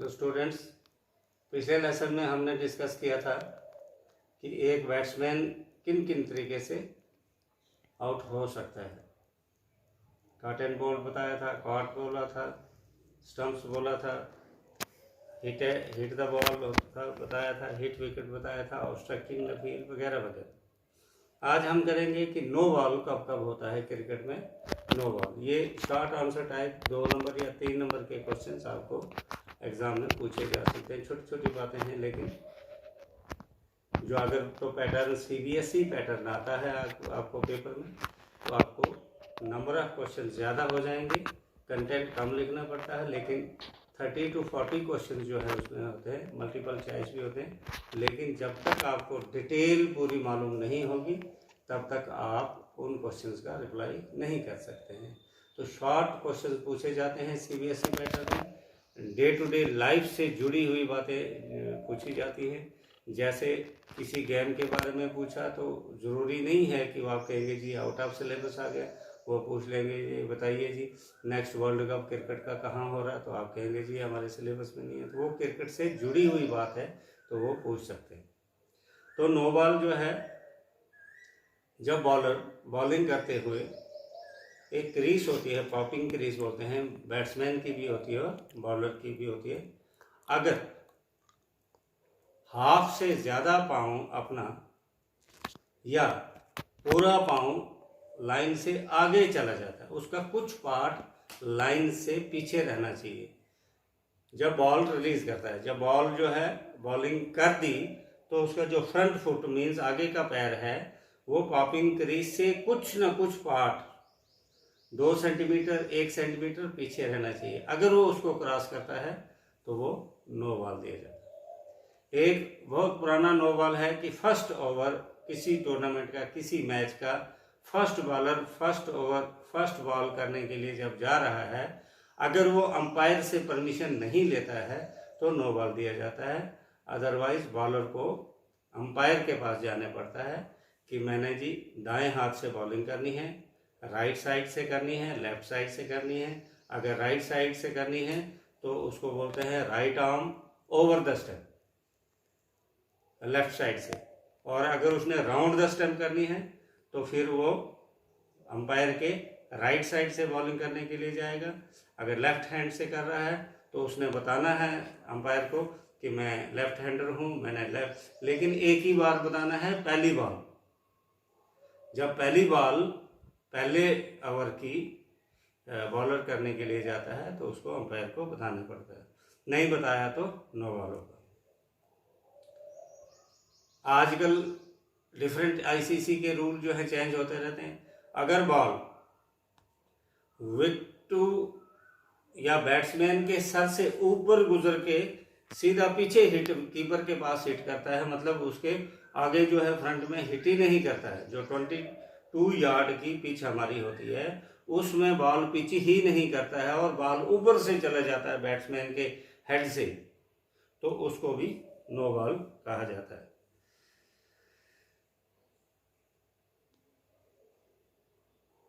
तो स्टूडेंट्स, पिछले लेसन में हमने डिस्कस किया था कि एक बैट्समैन किन किन तरीके से आउट हो सकता है। कट एंड बॉल बताया था, कॉट बोला था, स्टंप्स बोला था, हिट द बॉल बताया था, हिट विकेट बताया था, ऑब्स्ट्रक्टिंग द फील्ड वगैरह वगैरह। आज हम करेंगे कि नो बॉल कब कब होता है क्रिकेट में। नो बॉल, ये शॉर्ट आंसर टाइप 2 नंबर या 3 नंबर के क्वेश्चंस आपको एग्जाम में पूछे जा सकते हैं। छोटी छोटी बातें हैं, लेकिन जो अगर तो पैटर्न CBSE पैटर्न आता है आपको पेपर में, तो आपको नंबर ऑफ क्वेश्चन ज़्यादा हो जाएंगे, कंटेंट कम लिखना पड़ता है, लेकिन 30 to 40 क्वेश्चन जो है उसमें होते हैं, मल्टीपल चॉइस भी होते हैं। लेकिन जब तक आपको डिटेल पूरी मालूम नहीं होगी तब तक आप उन क्वेश्चंस का रिप्लाई नहीं कर सकते हैं। तो शॉर्ट क्वेश्चन पूछे जाते हैं CBSE पैटर्न में। डे टू डे लाइफ से जुड़ी हुई बातें पूछी जाती हैं। जैसे किसी गेम के बारे में पूछा तो ज़रूरी नहीं है कि वो आप कहेंगे जी आउट ऑफ सिलेबस आ गया, वो पूछ लेंगे जी बताइए जी नेक्स्ट वर्ल्ड कप क्रिकेट का कहाँ हो रहा है, तो आप कहेंगे जी हमारे सिलेबस में नहीं है। तो वो क्रिकेट से जुड़ी हुई बात है तो वो पूछ सकते हैं। तो नो बॉल जो है, जब बॉलर बॉलिंग करते हुए एक क्रीज होती है, पॉपिंग क्रीज बोलते हैं, बैट्समैन की भी होती है और बॉलर की भी होती है। अगर हाफ से ज़्यादा पाँव अपना या पूरा पाँव लाइन से आगे चला जाता है, उसका कुछ पार्ट लाइन से पीछे रहना चाहिए जब बॉल रिलीज करता है। जब बॉल जो है बॉलिंग कर दी तो उसका जो फ्रंट फुट मीन्स आगे का पैर है वो पॉपिंग क्रीज से कुछ ना कुछ पार्ट 2 सेंटीमीटर 1 सेंटीमीटर पीछे रहना चाहिए। अगर वो उसको क्रॉस करता है तो वो नो बॉल दिया जाता है। एक बहुत पुराना नो बॉल है कि फर्स्ट ओवर किसी टूर्नामेंट का, किसी मैच का first bowler first over first ball करने के लिए जब जा रहा है, अगर वो अंपायर से परमिशन नहीं लेता है तो नो बॉल दिया जाता है। अदरवाइज बॉलर को अंपायर के पास जाने पड़ता है कि मैंने जी दाएं हाथ से बॉलिंग करनी है, राइट साइड से करनी है, लेफ्ट साइड से करनी है। अगर राइट साइड से करनी है तो उसको बोलते हैं right arm over the stump, left side से। और अगर उसने राउंड द स्टंप करनी है तो फिर वो अंपायर के राइट साइड से बॉलिंग करने के लिए जाएगा। अगर लेफ्ट हैंड से कर रहा है तो उसने बताना है अंपायर को कि मैं लेफ्ट हैंडर हूँ, मैंने लेफ्ट, लेकिन एक ही बार बताना है पहली बॉल। जब पहली बॉल पहले ओवर की बॉलर करने के लिए जाता है तो उसको अंपायर को बताना पड़ता है, नहीं बताया तो नो बॉल होगा। आजकल डिफरेंट ICC के रूल जो है चेंज होते रहते हैं। अगर बॉल विकेट या बैट्समैन के सर से ऊपर गुजर के सीधा पीछे हिट कीपर के पास हिट करता है, मतलब उसके आगे जो है फ्रंट में हिट ही नहीं करता है, जो 22 यार्ड की पिच हमारी होती है उसमें बॉल पिच ही नहीं करता है और बॉल ऊपर से चला जाता है बैट्समैन के हेड से, तो उसको भी नो बॉल कहा जाता है।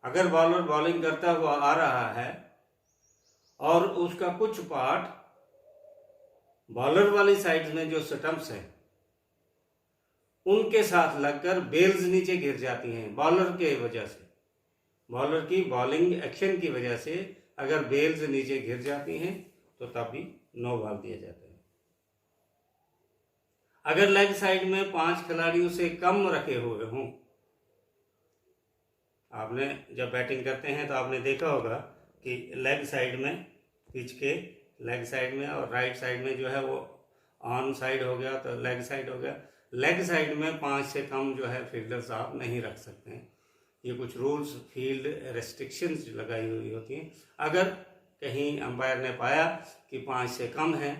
अगर बॉलर बॉलिंग करता हुआ आ रहा है और उसका कुछ पार्ट बॉलर वाली साइड में जो स्टंप्स हैं उनके साथ लगकर बेल्स नीचे गिर जाती हैं बॉलर के वजह से, बॉलर की बॉलिंग एक्शन की वजह से अगर बेल्स नीचे गिर जाती हैं तो तब भी नो बॉल दिया जाता है। अगर लेग साइड में 5 खिलाड़ियों से कम रखे हुए हों, आपने जब बैटिंग करते हैं तो आपने देखा होगा कि लेग साइड में, पिच के लेग साइड में और राइट साइड में जो है वो ऑन साइड हो गया तो लेग साइड हो गया। लेग साइड में 5 से कम जो है फील्डर्स आप नहीं रख सकते हैं। ये कुछ रूल्स, फील्ड रेस्ट्रिक्शंस लगाई हुई होती हैं। अगर कहीं अंपायर ने पाया कि 5 से कम है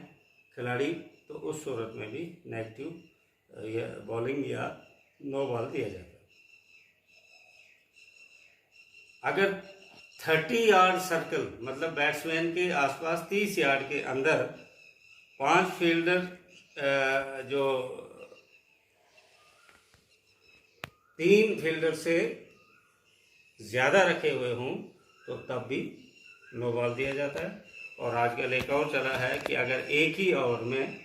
खिलाड़ी तो उस सूरत में भी नेगेटिव बॉलिंग या नो बॉल दिया जाता है। अगर 30 यार्ड सर्कल मतलब बैट्समैन के आसपास 30 यार्ड के अंदर 5 फील्डर जो 3 फील्डर से ज़्यादा रखे हुए हों तो तब भी नो बॉल दिया जाता है। और आजकल एक और चला है कि अगर एक ही ओवर में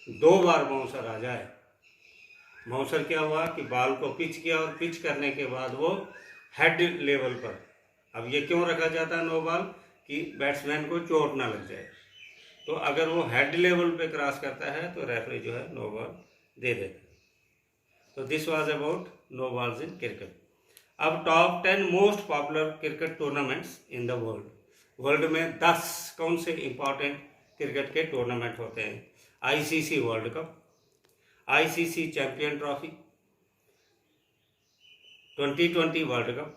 2 बार बाउंसर आ जाए, बाउंसर क्या हुआ कि बॉल को पिच किया और पिच करने के बाद वो हेड लेवल पर, अब ये क्यों रखा जाता है नो बॉल कि बैट्समैन को चोट ना लग जाए, तो अगर वो हेड लेवल पे क्रॉस करता है तो रेफरी जो है नो बॉल दे देता है। तो this was about no balls in cricket. अब top 10 most popular cricket tournaments in the world में 10 कौन से इंपॉर्टेंट क्रिकेट के टूर्नामेंट होते हैं? ICC World Cup, ICC Champion Trophy, 2020 World Cup,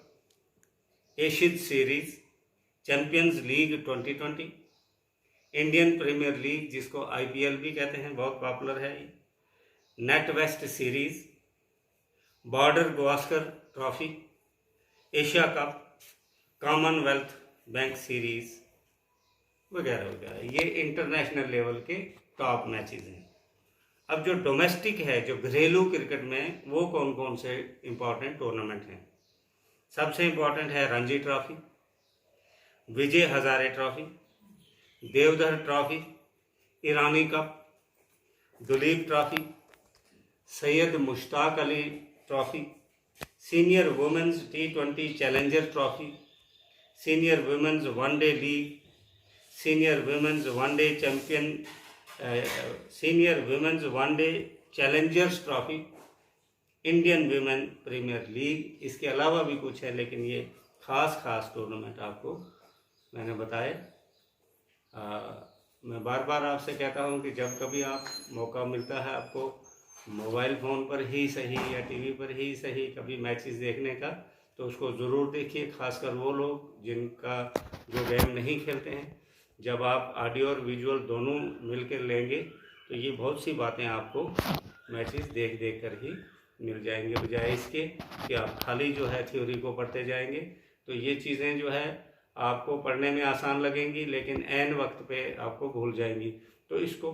Asian Series, Champions League 2020, Indian Premier League जिसको IPL भी कहते हैं, बहुत पॉपुलर है ये, NatWest series, Border Gavaskar trophy, Asia cup, Commonwealth Bank series वगैरह वगैरह। ये इंटरनेशनल लेवल के टॉप मैचेस हैं। अब जो डोमेस्टिक है, जो घरेलू क्रिकेट में, वो कौन कौन से इंपॉर्टेंट टूर्नामेंट हैं? सबसे इंपॉर्टेंट है Ranji trophy, Vijay Hazare trophy, Deodhar trophy, Irani cup, Duleep trophy, Syed Mushtaq Ali trophy, senior women's T20 challenger trophy, senior women's one day league, senior women's one day champion, senior women's one day challengers trophy, Indian women premier league. इसके अलावा भी कुछ है, लेकिन ये खास टूर्नामेंट आपको मैंने बताए। मैं बार बार आपसे कहता हूँ कि जब कभी आप मौका मिलता है आपको मोबाइल फ़ोन पर ही सही या टीवी पर ही सही कभी मैचेस देखने का, तो उसको ज़रूर देखिए, खासकर वो लोग जिनका जो गेम नहीं खेलते हैं। जब आप ऑडियो और विजुअल दोनों मिलकर लेंगे तो ये बहुत सी बातें आपको मैचेस देख कर ही मिल जाएंगे, बजाय इसके कि आप खाली जो है थ्योरी को पढ़ते जाएंगे। तो ये चीज़ें जो है आपको पढ़ने में आसान लगेंगी, लेकिन ऐन वक्त पे आपको भूल जाएंगी। तो इसको